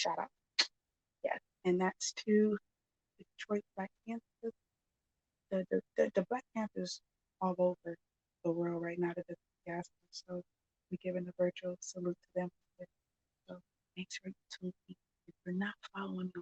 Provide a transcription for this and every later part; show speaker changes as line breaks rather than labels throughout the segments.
Shout out. Yes. And that's to the Detroit Black Panthers. The Black Panthers all over the world right now, the diaspora. So we're giving a virtual salute to them. So make sure you tune in. If you're not following me on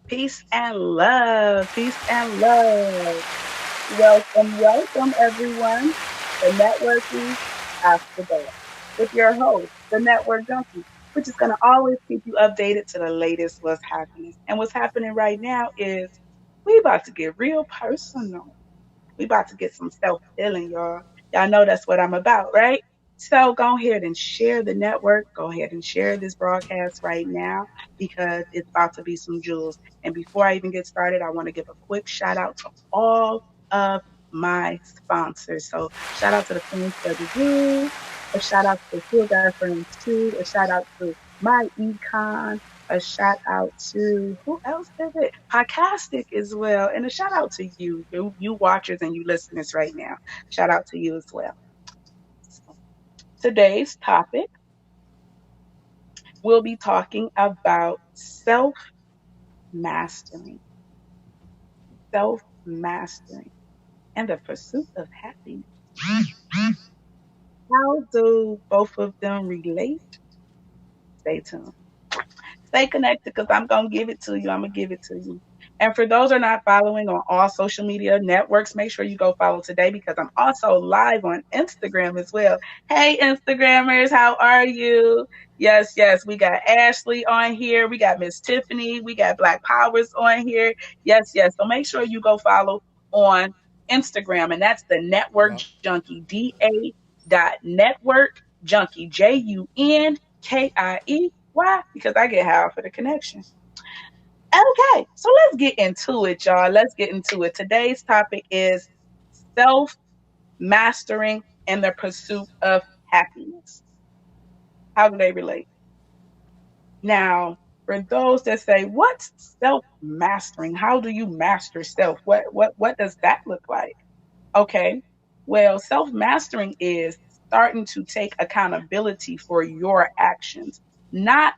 peace and love. Peace and love. Welcome, welcome, everyone. The Networking After Dark with your host, the Network Junkie, which is going to always keep you updated to the latest what's happening. And what's happening right now is we about to get real personal. We about to get some self-healing, y'all. Y'all know that's what I'm about, right? So go ahead and share the network. Go ahead and share this broadcast right now because it's about to be some jewels. And before I even get started, I want to give a quick shout out to all of my sponsors. So shout out to the Queen Study Group, a shout out to Feel Guy Friends 2, a shout out to My Econ, a shout out to who else is it? Podcastic as well. And a shout out to you watchers and you listeners right now. Shout out to you as well. So, today's topic, we'll be talking about self-mastering, self-mastering, and the pursuit of happiness. How do both of them relate? Stay tuned. Stay connected because I'm going to give it to you. I'm going to give it to you. And for those who are not following on all social media networks, make sure you go follow today because I'm also live on Instagram as well. Hey, Instagrammers, how are you? Yes, yes, we got Ashley on here. We got Miss Tiffany. We got Black Powers on here. Yes, yes. So make sure you go follow on Instagram. And that's the Network
Yep.
Junkie, DA.network junkie, JUNKIE. Why? Because I get high for the connection. Okay, so let's get into it, y'all. Let's get into it. Today's topic is self mastering and the pursuit of happiness. How do they relate? Now, for those that say, what's self mastering? How do you master self? What does that look like? Okay. Well, self mastering is starting to take accountability for your actions, not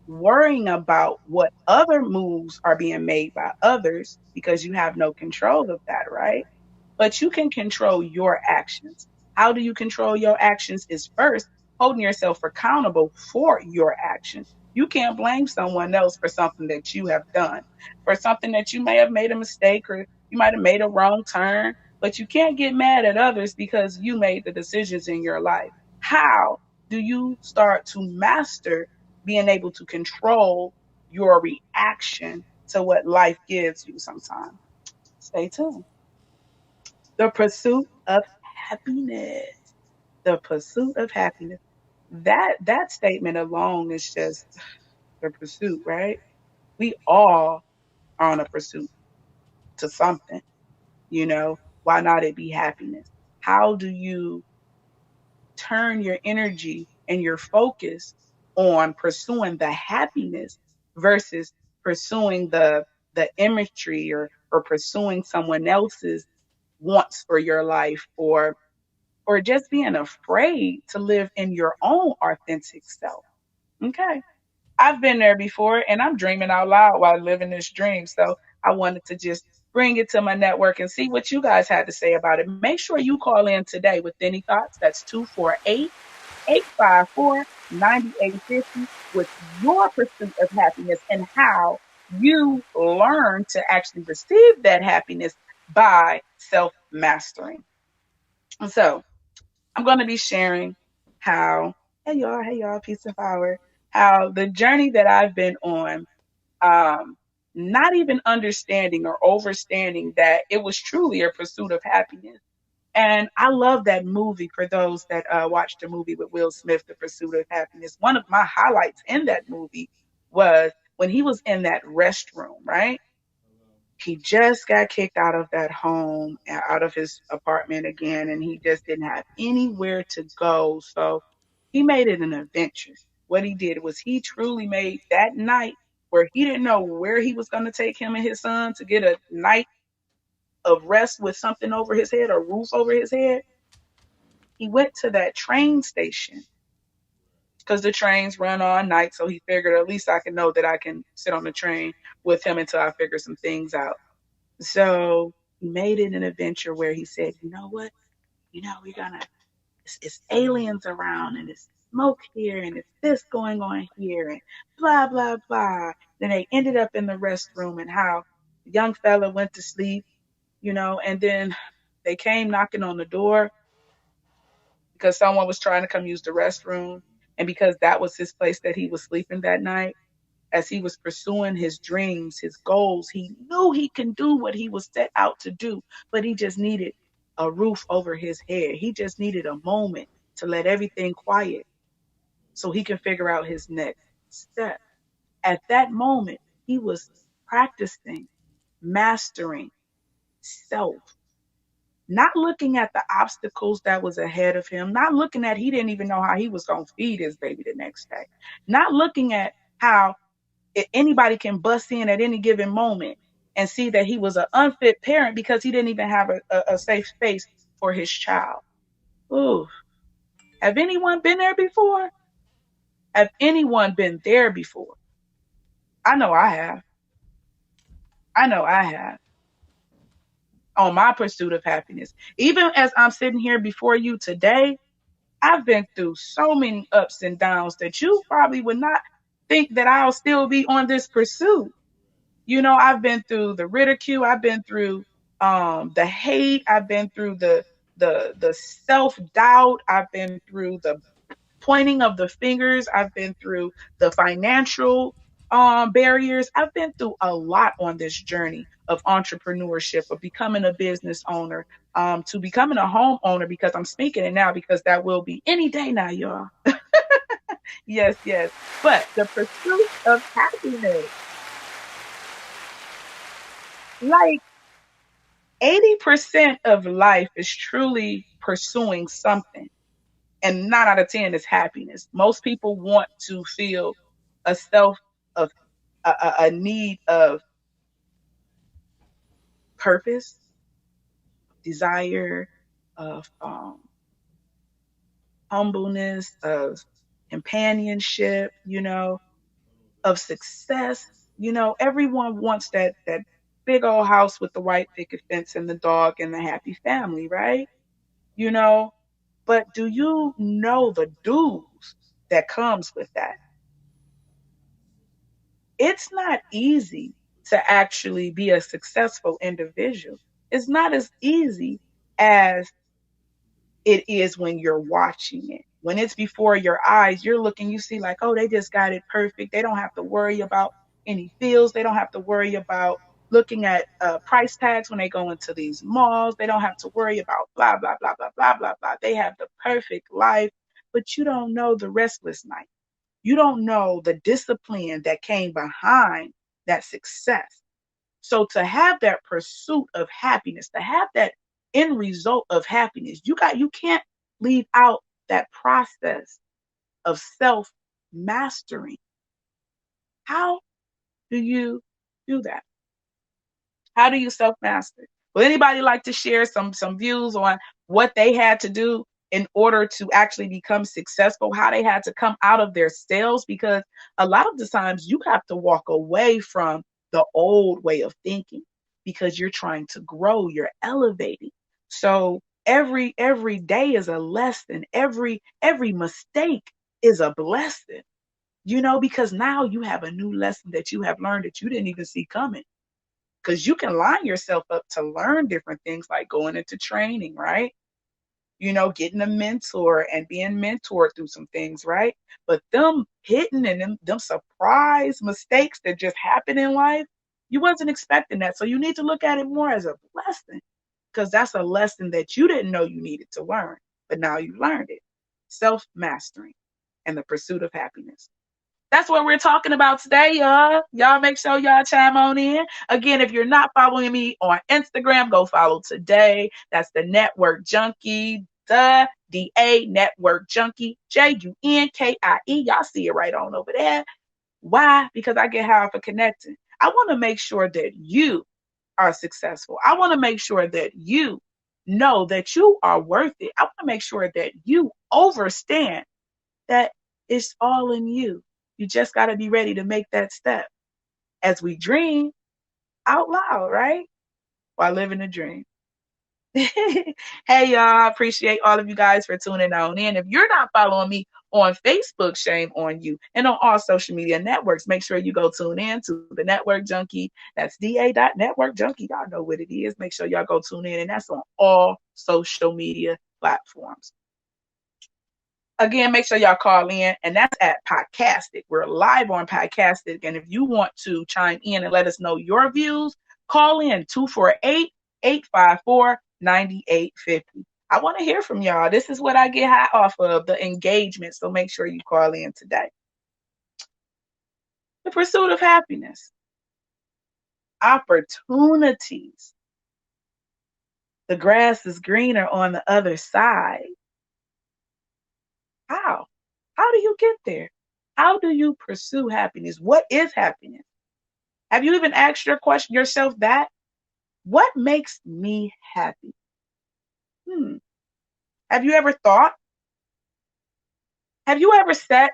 worrying about what other moves are being made by others because you have no control of that, right? But you can control your actions. How do you control your actions is first holding yourself accountable for your actions. You can't blame someone else for something that you have done, for something that you may have made a mistake or you might have made a wrong turn, but you can't get mad at others because you made the decisions in your life. How do you start to master being able to control your reaction to what life gives you sometimes? Stay tuned. The pursuit of happiness. The pursuit of happiness. That statement alone is just the pursuit, right? We all are on a pursuit to something, you know. Why not it be happiness? How do you turn your energy and your focus on pursuing the happiness versus pursuing the imagery, or pursuing someone else's wants for your life, or just being afraid to live in your own authentic self? Okay. I've been there before, and I'm dreaming out loud while living this dream. So I wanted to just bring it to my network and see what you guys had to say about it. Make sure you call in today with any thoughts. That's 248-854-9850 with your pursuit of happiness and how you learn to actually receive that happiness by self mastering. So I'm going to be sharing how, hey y'all, peace and power, how the journey that I've been on, um, not even understanding or overstanding that it was truly a pursuit of happiness. And I love that movie. For those that watched the movie with Will Smith, The Pursuit of Happiness, one of my highlights in that movie was when he was in that restroom, right? He just got kicked out of that home, out of his apartment again, and he just didn't have anywhere to go. So he made it an adventure. What he did was he truly made that night, where he didn't know where he was going to take him and his son to get a night of rest with something over his head or roof over his head. He went to that train station because the trains run all night. So he figured, at least I can know that I can sit on the train with him until I figure some things out. So he made it an adventure where he said, you know what? We're gonna, it's aliens around, and it's smoke here, and it's this going on here, and blah, blah, blah. Then they ended up in the restroom, and how the young fella went to sleep, and then they came knocking on the door because someone was trying to come use the restroom. And because that was his place that he was sleeping that night, as he was pursuing his dreams, his goals, he knew he can do what he was set out to do, but he just needed a roof over his head. He just needed a moment to let everything quiet so he can figure out his next step. At that moment, he was practicing mastering self, not looking at the obstacles that was ahead of him, not looking at he didn't even know how he was going to feed his baby the next day, not looking at how anybody can bust in at any given moment and see that he was an unfit parent because he didn't even have a safe space for his child. Ooh, have anyone been there before? Have anyone been there before? I know I have. I know I have. On my pursuit of happiness. Even as I'm sitting here before you today, I've been through so many ups and downs that you probably would not think that I'll still be on this pursuit. I've been through the ridicule, I've been through the hate, I've been through the self-doubt, I've been through the pointing of the fingers, I've been through the financial barriers. I've been through a lot on this journey of entrepreneurship, of becoming a business owner, to becoming a homeowner, because I'm speaking it now because that will be any day now, y'all. Yes, yes. But the pursuit of happiness, like 80% of life is truly pursuing something, and 9 out of 10 is happiness. Most people want to feel a self of a need of purpose, desire, of humbleness, of companionship, of success. Everyone wants that big old house with the white picket fence and the dog and the happy family, right? You know, but do you know the dues that comes with that? It's not easy to actually be a successful individual. It's not as easy as it is when you're watching it. When it's before your eyes, you're looking, you see, like, oh, they just got it perfect. They don't have to worry about any feels. They don't have to worry about looking at price tags when they go into these malls. They don't have to worry about blah, blah, blah, blah, blah, blah, blah. They have the perfect life, but you don't know the restless night. You don't know the discipline that came behind that success. So to have that pursuit of happiness, to have that end result of happiness. You can't leave out that process of self-mastering. How do you do that? How do you self-master? Would anybody like to share some views on what they had to do in order to actually become successful, how they had to come out of their cells? Because a lot of the times you have to walk away from the old way of thinking because you're trying to grow, you're elevating. So every day is a lesson. Every mistake is a blessing, because now you have a new lesson that you have learned that you didn't even see coming. Because you can line yourself up to learn different things like going into training, right? Getting a mentor and being mentored through some things, right? But them hitting and them surprise mistakes that just happen in life, you wasn't expecting that. So you need to look at it more as a blessing, because that's a lesson that you didn't know you needed to learn, but now you learned it. Self-mastering and the pursuit of happiness. That's what we're talking about today, y'all. Y'all make sure y'all chime on in. Again, if you're not following me on Instagram, go follow today. That's the Network Junkie, the DA Network Junkie, Junkie. Y'all see it right on over there. Why? Because I get high for connecting. I want to make sure that you are successful. I want to make sure that you know that you are worth it. I want to make sure that you understand that it's all in you. You just got to be ready to make that step as we dream out loud, right? While living a dream. Hey, y'all. Appreciate all of you guys for tuning on in. If you're not following me on Facebook, shame on you. And on all social media networks, make sure you go tune in to the Network Junkie. That's da.network junkie. Y'all know what it is. Make sure y'all go tune in. And that's on all social media platforms. Again, make sure y'all call in, and that's at Podcastic. We're live on Podcastic, and if you want to chime in and let us know your views, call in 248-854-9850. I want to hear from y'all. This is what I get high off of, the engagement, so make sure you call in today. The pursuit of happiness. Opportunities. The grass is greener on the other side. How? How do you get there? How do you pursue happiness? What is happiness? Have you even asked yourself that? What makes me happy? Have you ever thought? Have you ever sat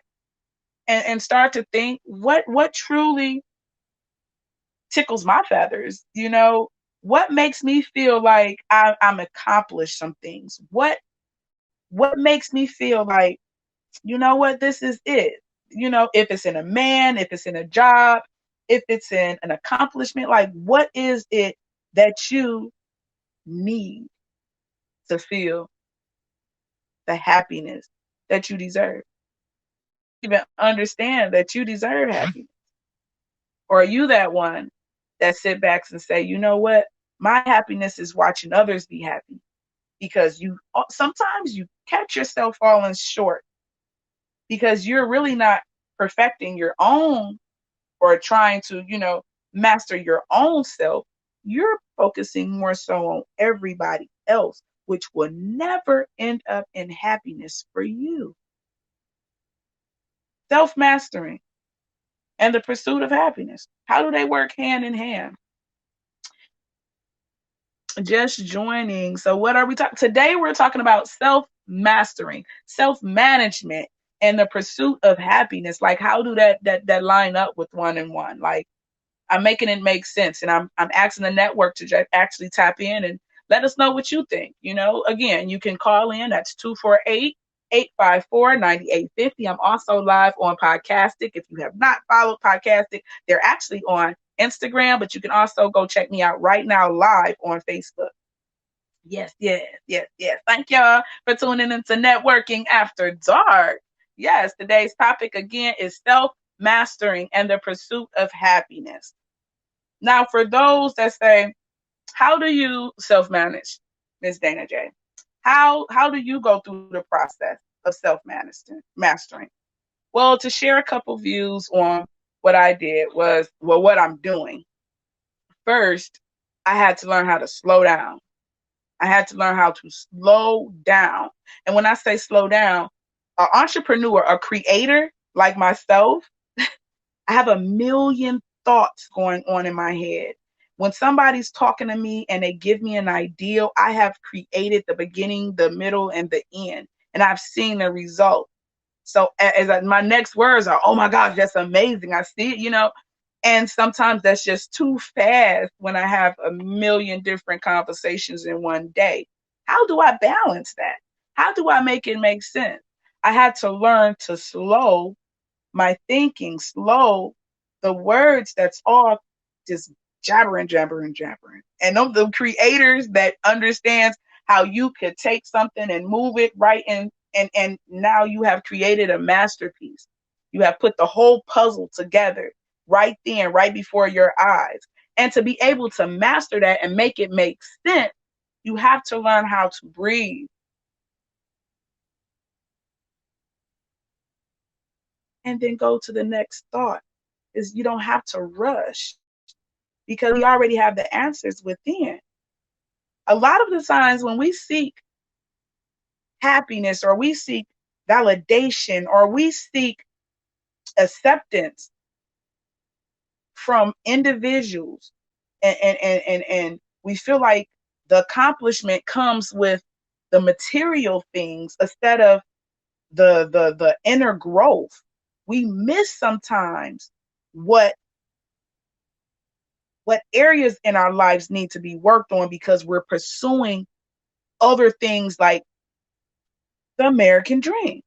and start to think what truly tickles my feathers? What makes me feel like I'm accomplished some things? What makes me feel like, what, this is it? If it's in a man, if it's in a job, if it's in an accomplishment, like what is it that you need to feel the happiness that you deserve? Even understand that you deserve happiness? Or are you that one that sit back and say, you know what? My happiness is watching others be happy, because sometimes you catch yourself falling short because you're really not perfecting your own or trying to, master your own self. You're focusing more so on everybody else, which will never end up in happiness for you. Self-mastering and the pursuit of happiness. How do they work hand in hand? Just joining. So what are we talking? Today we're talking about self-mastering, self-management, and the pursuit of happiness. Like, how do that line up with one and one? Like, I'm making it make sense, and I'm asking the network to actually tap in and let us know what you think. Again, you can call in. That's 248-854-9850. I'm also live on Podcastic. If you have not followed Podcastic, they're actually on Instagram, but you can also go check me out right now live on Facebook. Yes. Thank y'all for tuning into Networking After Dark. Yes, today's topic again is self-mastering and the pursuit of happiness. Now, for those that say, how do you self-manage, Ms. Dana J? How do you go through the process of self-mastering? Well, to share a couple views on what I did was, what I'm doing. First, I had to learn how to slow down. I had to learn how to slow down. And when I say slow down, an entrepreneur, a creator like myself, I have a million thoughts going on in my head. When somebody's talking to me and they give me an idea, I have created the beginning, the middle, and the end, and I've seen the result. So my next words are, "Oh my gosh, that's amazing! I see it." And sometimes that's just too fast when I have a million different conversations in one day. How do I balance that? How do I make it make sense? I had to learn to slow my thinking, slow the words that's all just jabbering, jabbering, jabbering. And the creators that understands how you could take something and move it right in, and now you have created a masterpiece. You have put the whole puzzle together right then, right before your eyes. And to be able to master that and make it make sense, you have to learn how to breathe and then go to the next thought. Is you don't have to rush because we already have the answers within. A lot of the times when we seek happiness or we seek validation or we seek acceptance from individuals, and we feel like the accomplishment comes with the material things instead of the inner growth, we miss sometimes what areas in our lives need to be worked on because we're pursuing other things like the American dream,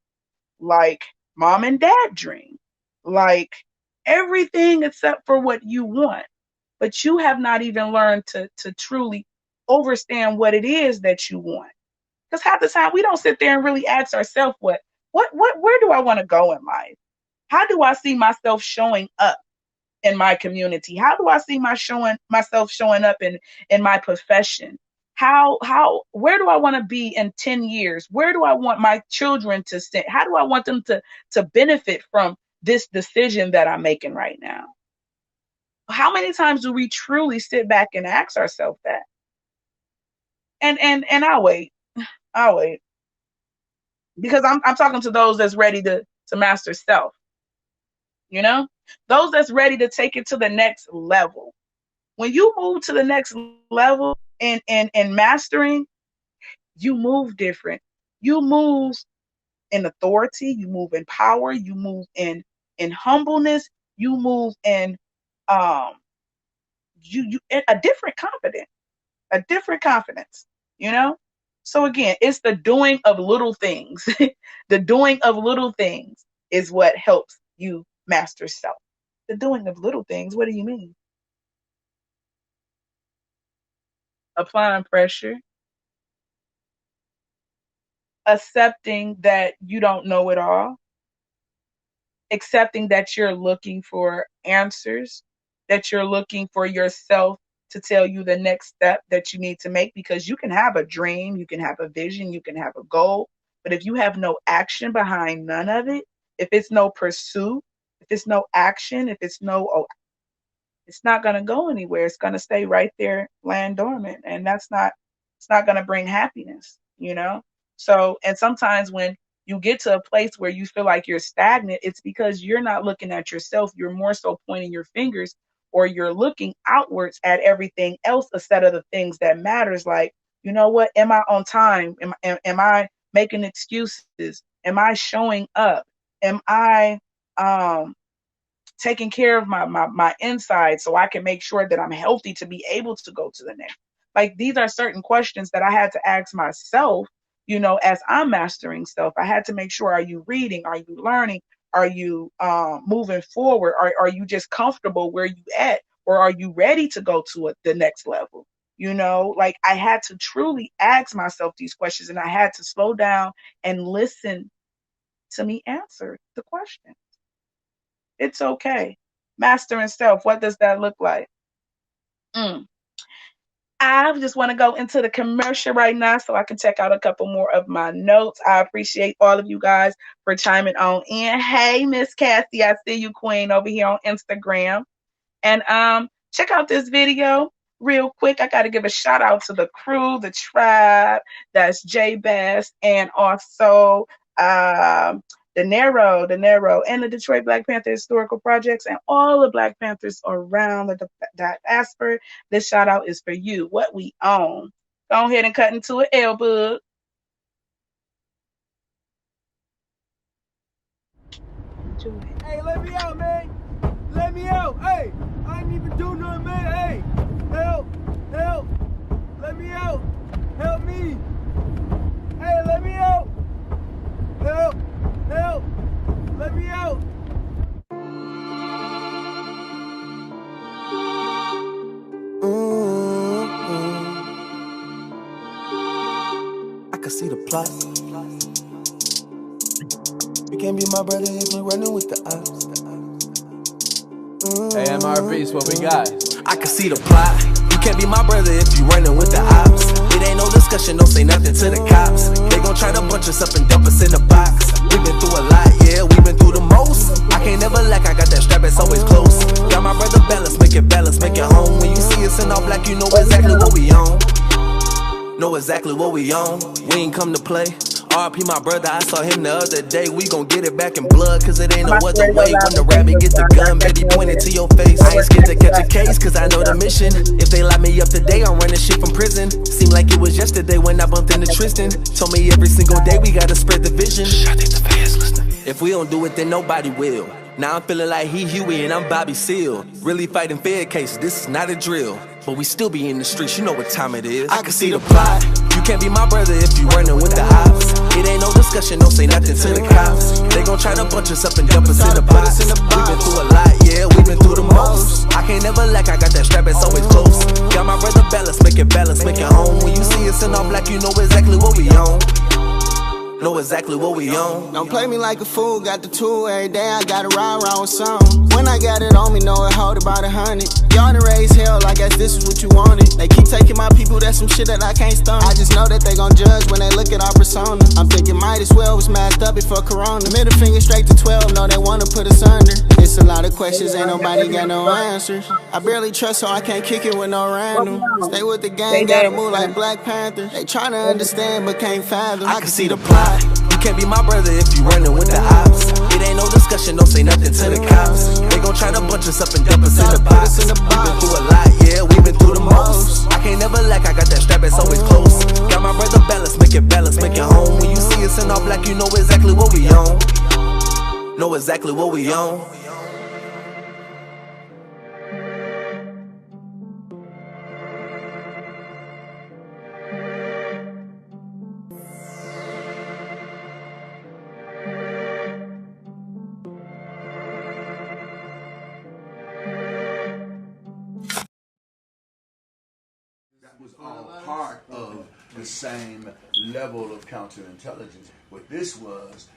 like mom and dad dream, like everything except for what you want. But you have not even learned to truly understand what it is that you want. Because half the time we don't sit there and really ask ourselves where do I want to go in life? How do I see myself showing up in my community? How do I see myself showing up in my profession? Where do I want to be in 10 years? Where do I want my children to sit? How do I want them to benefit from this decision that I'm making right now? How many times do we truly sit back and ask ourselves that? And I'll wait. I'll wait. Because I'm talking to those that's ready to master self, you know? Those that's ready to take it to the next level. When you move to the next level in mastering, you move different. You move in authority, you move in power, you move in humbleness, you move in um you a different confidence, you know? So again, it's the doing of little things. The doing of little things is what helps you master self. The doing of little things, what do you mean? Applying pressure, accepting that you don't know it all, accepting that you're looking for answers, that you're looking for yourself to tell you the next step that you need to make, because you can have a dream, you can have a vision, you can have a goal, but if you have no action behind none of it, if it's no pursuit, if it's no action, if it's no, oh, it's not going to go anywhere. It's going to stay right there, laying dormant. And it's not going to bring happiness, you know? So, and sometimes when you get to a place where you feel like you're stagnant, it's because you're not looking at yourself. You're more so pointing your fingers, or you're looking outwards at everything else instead of the things that matters. Like, you know what? Am I on time? Am I making excuses? Am I showing up? Am I, um, taking care of my inside so I can make sure that I'm healthy to be able to go to the next. Like, these are certain questions that I had to ask myself, as I'm mastering self. I had to make sure, are you reading? Are you learning? Are you moving forward? Are you just comfortable where you at? Or are you ready to go to the next level? Like, I had to truly ask myself these questions, and I had to slow down and listen to me answer the question. It's okay. Mastering self, what does that look like? Mm. I just want to go into the commercial right now so I can check out a couple more of my notes. I appreciate all of you guys for chiming on in. Hey, Miss Cassie, I see you, Queen, over here on Instagram. And check out this video. real quick, I got to give a shout out to the crew, the tribe. That's J Best, and also um, De Niro, and the Detroit Black Panther Historical Projects, and all the Black Panthers around the diaspora. This shout out is for you. What we own. Go ahead and cut into it, L Bug. Enjoy.
Hey, let me out, man. Let me out. Hey, I ain't even do nothing, man. Hey, help, help. Let me out. Help me. Hey, let me out. Help, help. Let me out.
I can see the plot. You can't be my brother if you running with the ops.
Hey, MRB's what we got.
I can see the plot. You can't be my brother if you running with the ops. It ain't no discussion, don't say nothing to the cops. They gon' try to bunch us up and dump us in the box. We been through a lot, yeah, we been through the most. I can't never lack, I got that strap, it's always close. Got my brother balance, make it home. When you see us in all black, you know exactly what we on. Know exactly what we on. We ain't come to play. RP my brother, I saw him the other day. We gon' get it back in blood, cause it ain't no other way. When the rabbit get the gun, baby, point it to your face. I ain't scared to catch a case, cause I know the mission. If they lock me up today, I'm running shit from prison. Seemed like it was yesterday when I bumped into Tristan. Told me every single day we gotta spread the vision. I think the fans listening. If we don't do it, then nobody will. Now I'm feeling like Huey and I'm Bobby Seale. Really fighting fair cases, this is not a drill. But we still be in the streets, you know what time it is. I can see the plot. You can't be my brother if you running with the ops. It ain't no discussion, don't say nothing to the cops. They gon' try to bunch us up and dump us in the box. We been through a lot, yeah, we been through the most. I can't never lack, I got that strap, it's always close. Got my brother balance, make it home. When you see us in all black, you know exactly what we on. Know exactly what we on.
Don't play me like a fool, got the tool every day, I gotta ride around with some. When I got it on me, know it hold about 100. Y'all to raise hell, I guess this is what you wanted. They keep taking my people, that's some shit that I can't stomach. I just know that they gon' judge when they look at our persona. I'm thinking might as well was mashed up before Corona. Middle finger straight to 12, know they wanna put us under. It's a lot of questions, ain't nobody got no answers. I barely trust, so I can't kick it with no random. Stay with the gang, gotta move like Black Panther. They tryna understand, but can't fathom.
I can see the plot. You can't be my brother if you running with the ops. It ain't no discussion, don't say nothing to the cops. They gon' try to bunch us up and dump us in the box. We been through a lot, yeah, we been through the most. I can't never lack, I got that strap, it's always close. Got my brother balance, make it home. When you see us in all black, you know exactly what we on. Know exactly what we on.
Was all part of the same level of counterintelligence. What this was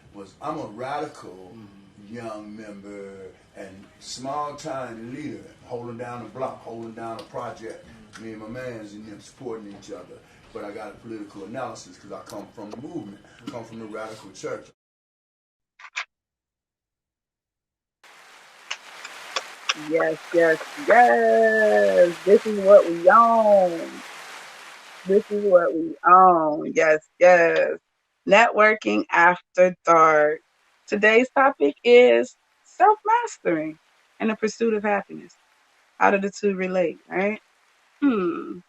I'm a radical young member and small time leader, holding down a block, holding down a project. Me and my mans and them supporting each other. But I got a political analysis because I come from the movement, I come from the radical church.
Yes, yes, yes. This is what we own. This is what we own. Yes, yes. Networking after dark. Today's topic is self mastering and the pursuit of happiness. How do the two relate, right? Hmm.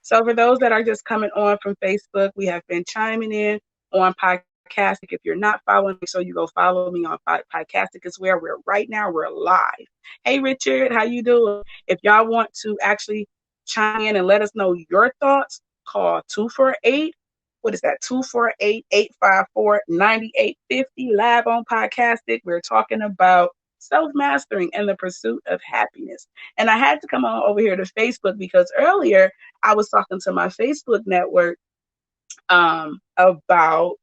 So for those that are just coming on from Facebook, we have been chiming in on Podcastic. If you're not following, make sure you go follow me on Podcastic. Is where we're right now. We're live. Hey Richard, how you doing? If y'all want to actually chime in and let us know your thoughts, call 248. What is that? 248-854-9850 live on Podcastic. We're talking about self-mastering and the pursuit of happiness. And I had to come on over here to Facebook because earlier I was talking to my Facebook network about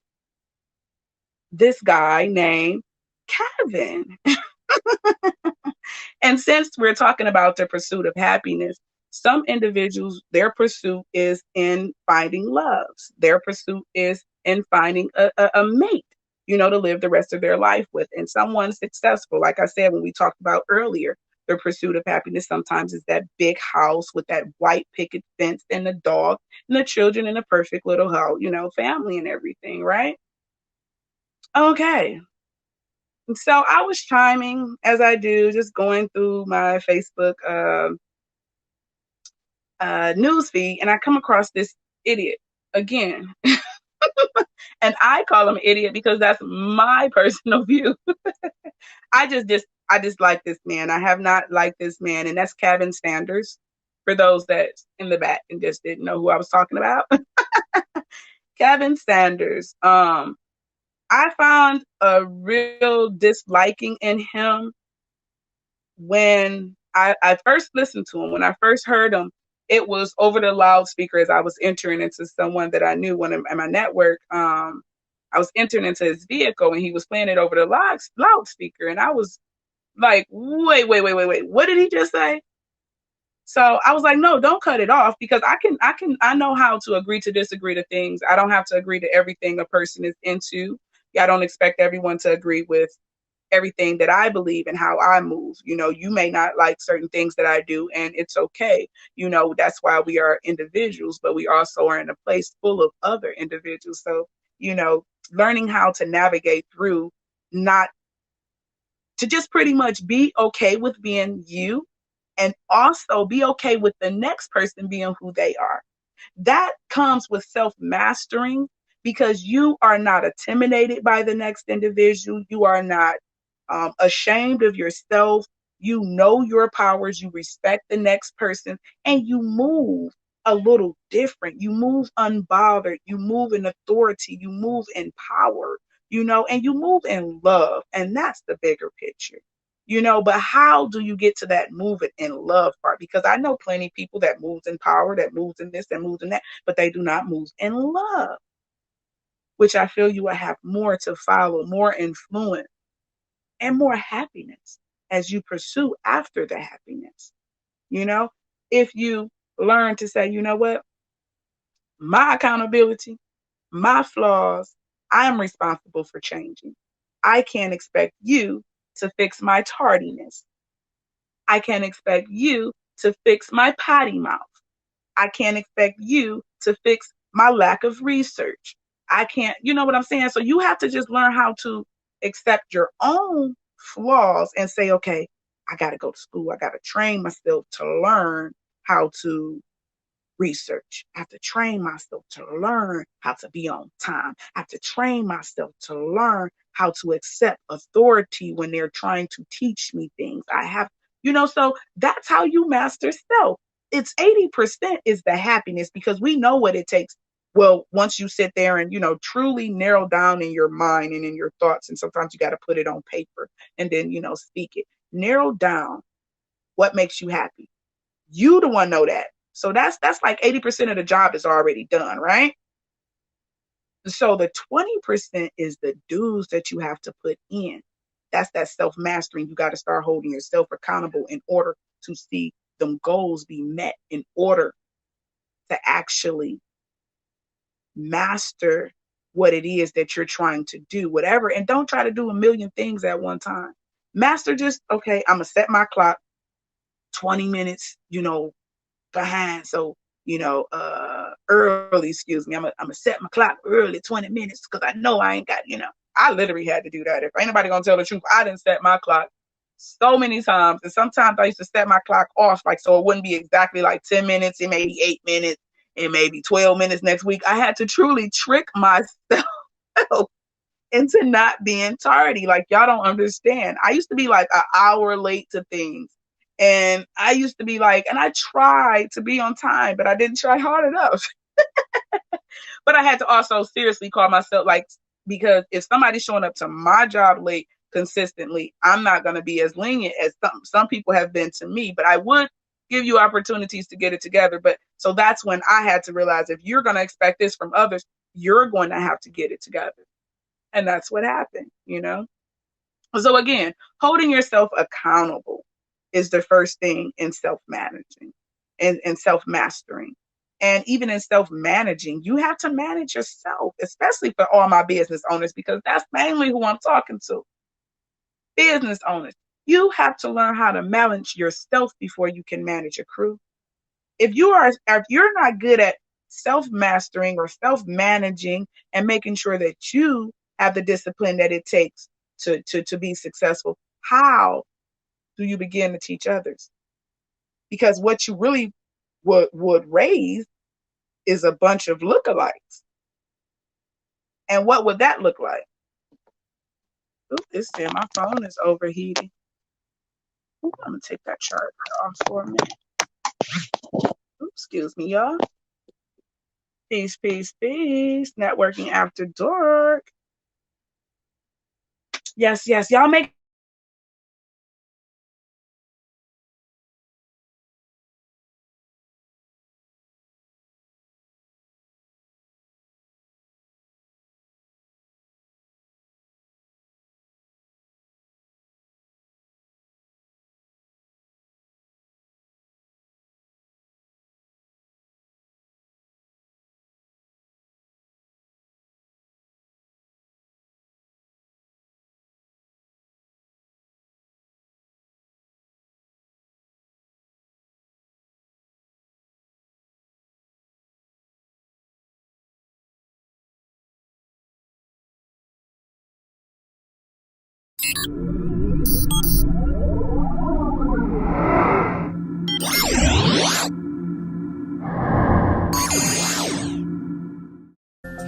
this guy named Kevin. And since we're talking about the pursuit of happiness, some individuals, their pursuit is in finding love. Their pursuit is in finding a mate, to live the rest of their life with. And someone successful, like I said, when we talked about earlier, the pursuit of happiness sometimes is that big house with that white picket fence and the dog and the children and the perfect little house, family and everything, right? Okay. So I was chiming as I do, just going through my Facebook news feed, and I come across this idiot again. And I call him idiot because that's my personal view. I just like this man. I have not liked this man, and that's Kevin Sanders. For those that in the back and just didn't know who I was talking about, Kevin Sanders. I found a real disliking in him when I first listened to him. When I first heard him, it was over the loudspeaker as I was entering into someone that I knew in my network. I was entering into his vehicle and he was playing it over the loudspeaker, and I was like, wait, what did he just say? So I was like, no, don't cut it off, because I know how to agree to disagree to things. I don't have to agree to everything a person is into. I don't expect everyone to agree with everything that I believe and how I move. You may not like certain things that I do, and it's okay. That's why we are individuals, but we also are in a place full of other individuals. So, learning how to navigate through, not to just pretty much be okay with being you, and also be okay with the next person being who they are. That comes with self-mastering, because you are not intimidated by the next individual. You are not ashamed of yourself. You know your powers. You respect the next person, and you move a little different. You move unbothered. You move in authority. You move in power, and you move in love. And that's the bigger picture. But how do you get to that move it in love part? Because I know plenty of people that moves in power, that moves in this, that moves in that, but they do not move in love, which I feel you will have more to follow, more influence, and more happiness as you pursue after the happiness. If you learn to say, you know what, my accountability, my flaws, I am responsible for changing. I can't expect you to fix my tardiness. I can't expect you to fix my potty mouth. I can't expect you to fix my lack of research. I can't, you know what I'm saying? So you have to just learn how to accept your own flaws and say, okay, I got to go to school. I got to train myself to learn how to research. I have to train myself to learn how to be on time. I have to train myself to learn how to accept authority when they're trying to teach me things. So that's how you master self. It's 80% is the happiness, because we know what it takes. Well, once you sit there and, truly narrow down in your mind and in your thoughts, and sometimes you got to put it on paper and then, speak it. Narrow down what makes you happy. You the one know that. So that's like 80% of the job is already done, right? So the 20% is the dues that you have to put in. That's that self-mastering. You got to start holding yourself accountable in order to see them goals be met, in order to actually master what it is that you're trying to do, whatever. And don't try to do a million things at one time. Master just, okay, I'm going to set my clock 20 minutes, behind. So, early, excuse me. I'm gonna set my clock early 20 minutes, because I know I ain't got, I literally had to do that. If anybody gonna tell the truth, I didn't set my clock so many times. And sometimes I used to set my clock off, like, so it wouldn't be exactly like 10 minutes, it may be 8 minutes, it may be 12 minutes next week. I had to truly trick myself into not being tardy. Like, y'all don't understand. I used to be like an hour late to things. And I used to be like, and I tried to be on time, but I didn't try hard enough. But I had to also seriously call myself, like, because if somebody's showing up to my job late consistently, I'm not going to be as lenient as some people have been to me. But I would give you opportunities to get it together. But so that's when I had to realize, if you're going to expect this from others, you're going to have to get it together. And that's what happened, So again, holding yourself accountable is the first thing in self-managing and self-mastering. And even in self-managing, you have to manage yourself, especially for all my business owners, because that's mainly who I'm talking to. Business owners. You have to learn how to manage yourself before you can manage a crew. If you're not good at self-mastering or self-managing and making sure that you have the discipline that it takes to be successful, how do you begin to teach others? Because what you really would raise is a bunch of lookalikes. And what would that look like? Ooh, my phone is overheating. Ooh, I'm gonna take that charger off for a minute. Ooh, excuse me, y'all. Peace, peace, peace. Networking after dark. Yes, yes. Y'all make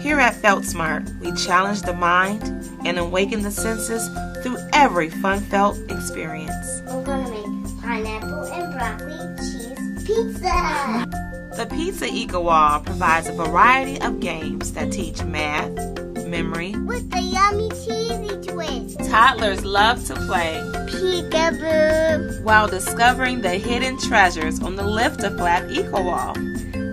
Here at Felt Smart, we challenge the mind and awaken the senses through every fun felt experience.
I'm gonna make pineapple and broccoli cheese pizza.
The Pizza Eco Wall provides a variety of games that teach math, memory.
With the yummy cheesy twist.
Toddlers love to play
Peekaboo.
while discovering the hidden treasures on the Lift-A-Flap Eco Wall.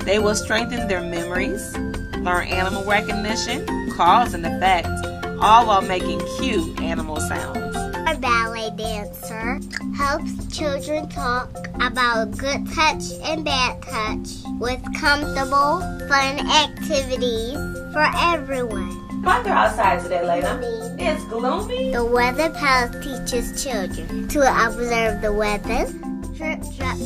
They will strengthen their memories, learn animal recognition, cause and effect, all while making cute animal sounds.
A ballet dancer helps children talk about good touch and bad touch with comfortable, fun activities for everyone.
Weather outside today, Lena. It's gloomy.
The Weather Palace teaches children to observe the weather, drip, drop,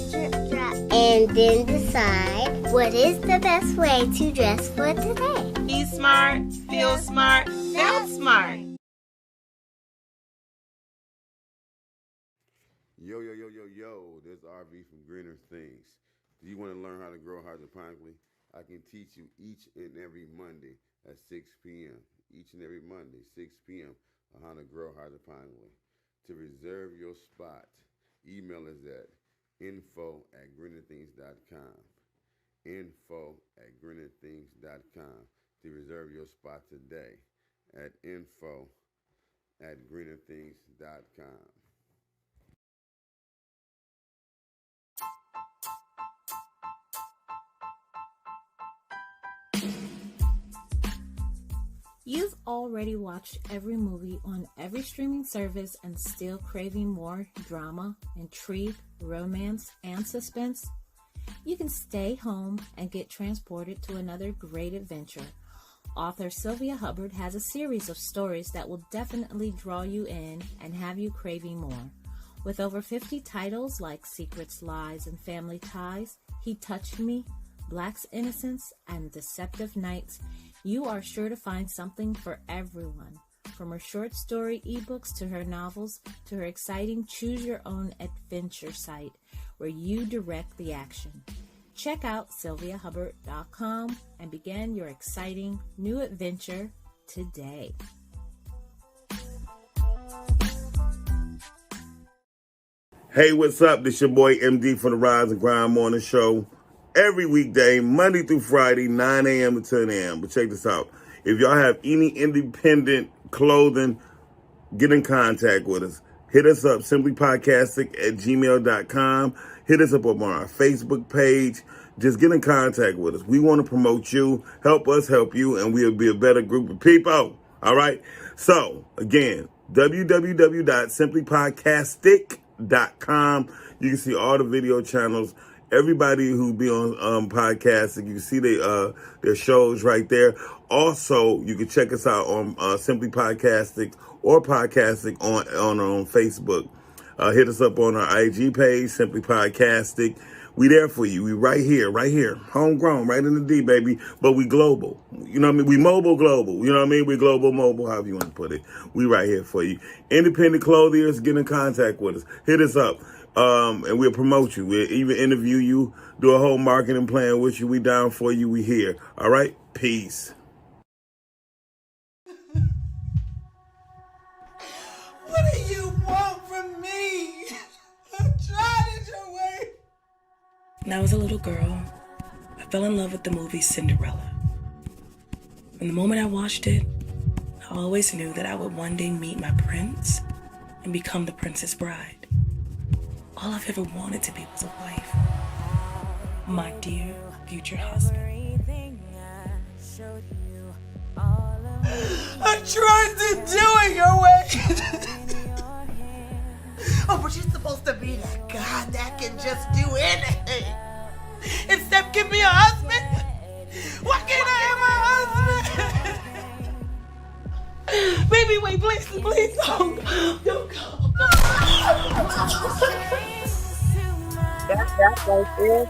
and then decide what is the best way to dress for today.
Be smart, feel smart, felt smart.
Yo, yo, yo, yo, yo, this RV from Greener Things. Do you want to learn how to grow hydroponically? I can teach you each and every Monday at 6 p.m. Each and every Monday, 6 p.m. on how to grow hydroponically. To reserve your spot, email us at info@greenerthings.com. info@greenerthings.com to reserve your spot today at info@greenerthings.com.
You've already watched every movie on every streaming service and still craving more drama, intrigue, romance, and suspense? You can stay home and get transported to another great adventure. Author Sylvia Hubbard has a series of stories that will definitely draw you in and have you craving more. With over 50 titles like Secrets, Lies, and Family Ties, He Touched Me, Black's Innocence, and Deceptive Nights, you are sure to find something for everyone. From her short story ebooks to her novels to her exciting Choose Your Own Adventure site where you direct the action. Check out sylviahubbard.com and begin your exciting new adventure today.
Hey, what's up? This your boy MD for the Rise and Grind Morning Show. Every weekday, Monday through Friday, 9 a.m. to 10 a.m. But check this out. If y'all have any independent clothing, get in contact with us. Hit us up, simplypodcastic@gmail.com. Hit us up on our Facebook page. Just get in contact with us. We want to promote you, help us help you, and we'll be a better group of people. All right? So, again, www.simplypodcastic.com. You can see all the video channels. Everybody who be on podcasting, you can see their shows right there. Also, you can check us out on Simply Podcasting or Podcasting on Facebook. Hit us up on our IG page, Simply Podcastic. We there for you. We right here. Homegrown, right in the D, baby. But we global. You know what I mean? We mobile global. You know what I mean? We global mobile, however you want to put it. We right here for you. Independent clothiers, get in contact with us. Hit us up. And we'll promote you. We'll even interview you, do a whole marketing plan with you. We down for you. We here. All right? Peace.
What do you want from me? I'm trying it your way.
When I was a little girl, I fell in love with the movie Cinderella. From the moment I watched it, I always knew that I would one day meet my prince and become the princess bride. All I've ever wanted to be was a wife. My dear future husband.
I tried to do it your way. Oh, but you're supposed to be that God that can just do anything. Except give me a husband. Why can't I have a husband? Baby, wait, please don't go.
That's right there.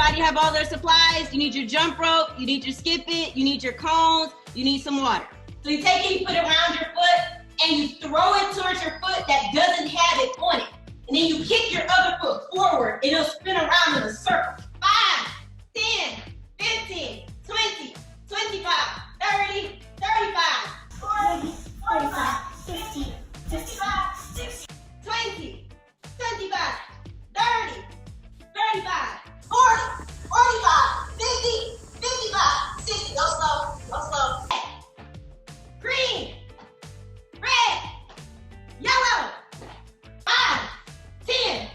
everybody have all their supplies. You need your jump rope, you need your skip it, you need your cones, you need some water. So you take it, you put it around your foot, and you throw it towards your foot that doesn't have it on it. And then you kick your other foot forward, and it'll spin around in a circle. 5, 10, 15, 20, 25, 30, 35, 40, 45, 50, 55, 60, 20, 25, 30, 35, 40, 45, 50, 55, 60. Go slow, go slow. Green, red, yellow. 5, 10,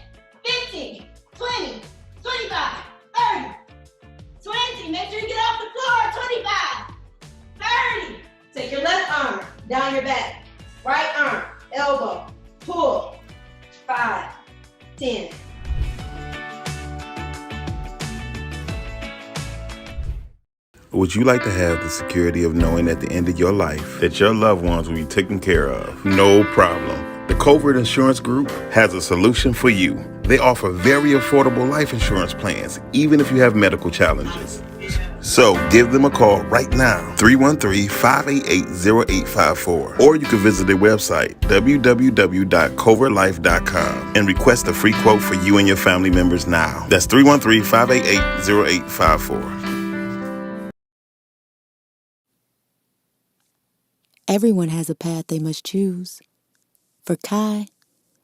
15, 20, 25, 30, 20. Make sure you get off the floor. 25, 30. Take your left arm down your back. Right arm, elbow, pull. 5, 10.
Would you like to have the security of knowing at the end of your life that your loved ones will be taken care of? No problem. The Covert Insurance Group has a solution for you. They offer very affordable life insurance plans, even if you have medical challenges. So give them a call right now, 313-588-0854. Or you can visit their website, www.covertlife.com, and request a free quote for you and your family members now. That's 313-588-0854.
Everyone has a path they must choose. For Kai,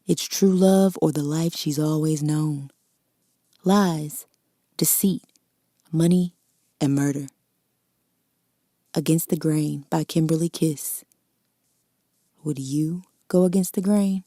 it's true love or the life she's always known. Lies, deceit, money, and murder. Against the Grain by Kimberly Kiss. Would you go against the grain?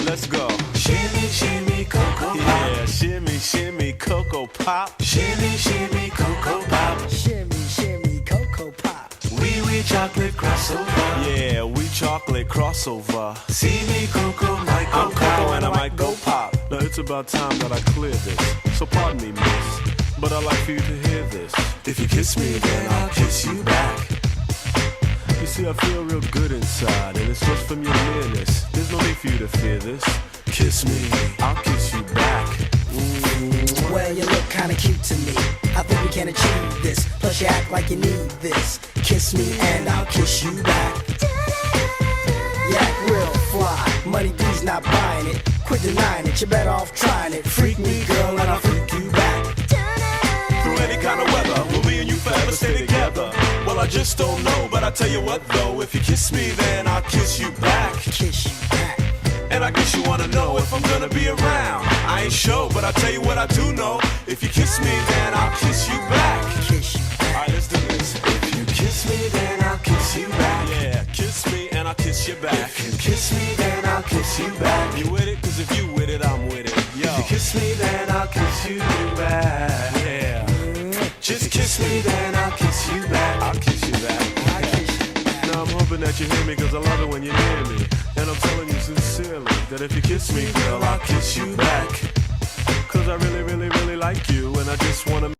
Let's go. Shimmy, shimmy, cocoa pop. Yeah, shimmy, shimmy, cocoa pop. Shimmy, shimmy, cocoa pop.
Shimmy, shimmy, cocoa pop.
We chocolate crossover. Yeah, we chocolate crossover. See me, cocoa, might go. I'm cocoa and I might go pop. Now it's about time that I clear this. So pardon me, miss, but I'd like for you to hear this. If you kiss me, then I'll kiss you back. You see, I feel real good inside, and it's just from your nearness. There's no need for you to fear this. Kiss me, I'll kiss you back.
Well, you look kinda cute to me. I think we can achieve this. Plus you act like you need this. Kiss me and I'll kiss you back. You act real fly. Money D's not buying it. Quit denying it, you're better off trying it. Freak me, girl, and I'll freak you back.
Through any kind of weather, will me and you forever stay together? Well, I just don't know, but I tell you what though, if you kiss me, then I'll kiss you back.
Kiss you back.
And I guess you wanna know if I'm gonna be around. I ain't sure, but I'll tell you what I do know. If you kiss me, then I'll kiss you back. Alright, let's do this. If you kiss me, then I'll kiss you back. Yeah, kiss me and I'll kiss you back. If you kiss me, then I'll kiss you back. You with it? Cause if you with it, I'm with it. Yo. If you kiss me, then I'll kiss you back. Yeah. Just kiss me, then I'll kiss you back. I'll kiss you back. Now I'm hoping that you hear me, cause I love it when you're near me. And I'm telling you sincerely that if you kiss me, girl, I'll kiss you back. Cause I really, really, really like you, and I just wanna.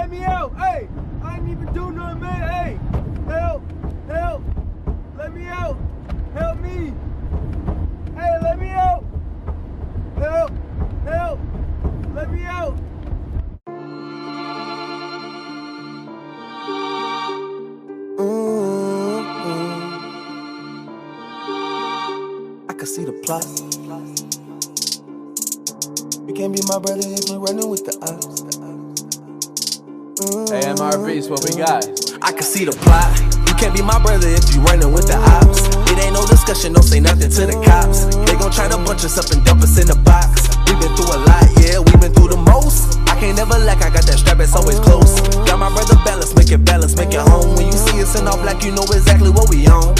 let me out. Hey, I ain't even do nothing, man. Hey, help, help, let me out. Help me. Hey, let me out. Help, help, let me out.
I can see the plot. You can't be my brother if you running with the ops.
AMRB's what we got.
I can see the plot. You can't be my brother if you running with the ops. It ain't no discussion, don't say nothing to the cops. They gon' try to bunch us up and dump us in the box. We been through a lot, yeah, we been through the most. I can't never lack, I got that strap, it's always close. Got my brother balance, make it home. When you see us in all black, you know exactly what we on.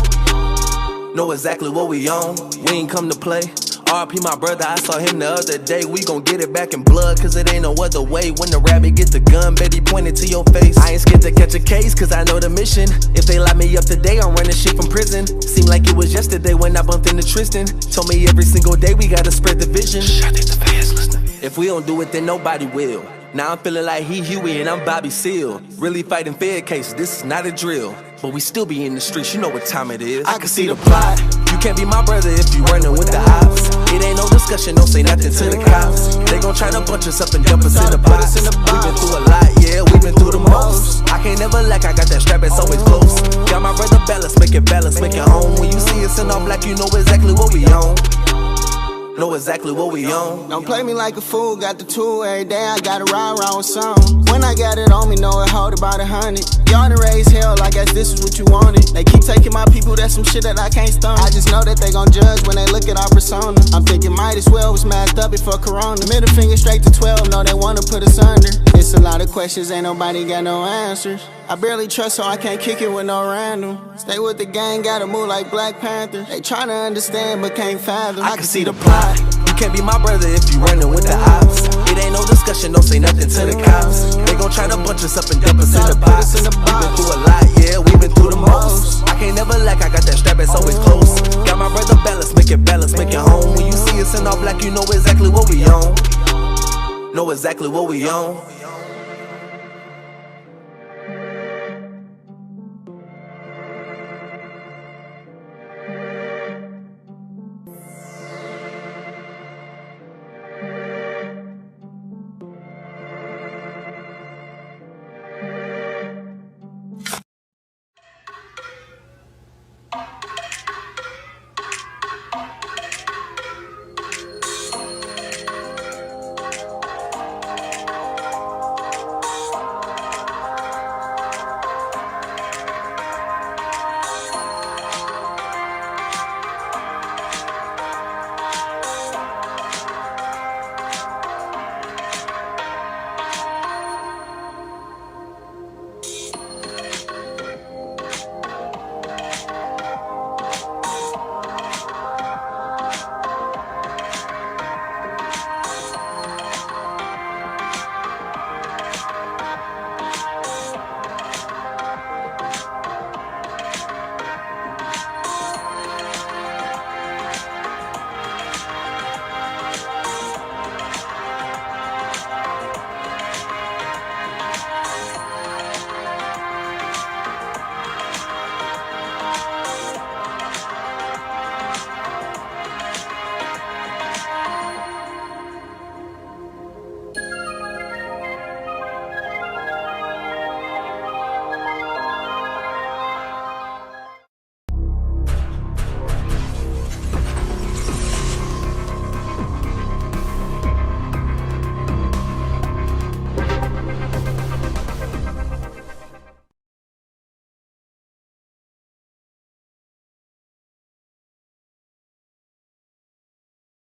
Know exactly what we on. We ain't come to play. RP my brother, I saw him the other day. We gon' get it back in blood, cause it ain't no other way. When the rabbit get the gun, Betty pointed to your face. I ain't scared to catch a case, cause I know the mission. If they lock me up today, I'm running shit from prison. Seemed like it was yesterday when I bumped into Tristan. Told me every single day we gotta spread the vision. I think the fans listening. If we don't do it, then nobody will. Now I'm feeling like Huey and I'm Bobby Seale. Really fighting fair cases, this is not a drill. But we still be in the streets, you know what time it is. I can see the plot. You can't be my brother if you running with the ops. It ain't no discussion, don't say nothing to the cops. They gon' try to bunch us up and dump us in the box. We been through a lot, yeah, we been through the most. I can't never lack, I got that strap, it's always close. Got my brother balance, make it home. When you see us in all black, you know exactly what we on. Know exactly what we on.
Don't play me like a fool, got the tool every day, I gotta ride around with some. When I got it on me, know it hold about 100. Y'all done raise hell, I guess this is what you wanted. They keep taking my people, that's some shit that I can't stomach. I just know that they gon' judge when they look at our persona. I'm thinking might as well was masked up before Corona. Middle finger straight to 12, no they wanna put us under. It's a lot of questions, ain't nobody got no answers. I barely trust, so I can't kick it with no random. Stay with the gang, gotta move like Black Panther. They tryna understand, but can't fathom.
I can see the plot. You can't be my brother if you running with the ops. It ain't no discussion, don't say nothing to the cops. They gon' try to bunch us up and dump us in the box. We been through a lot, yeah, we been through the most. I can't never lack, I got that strap, it's always close. Got my brother balance, make it home. When you see us in all black, you know exactly what we on. Know exactly what we on.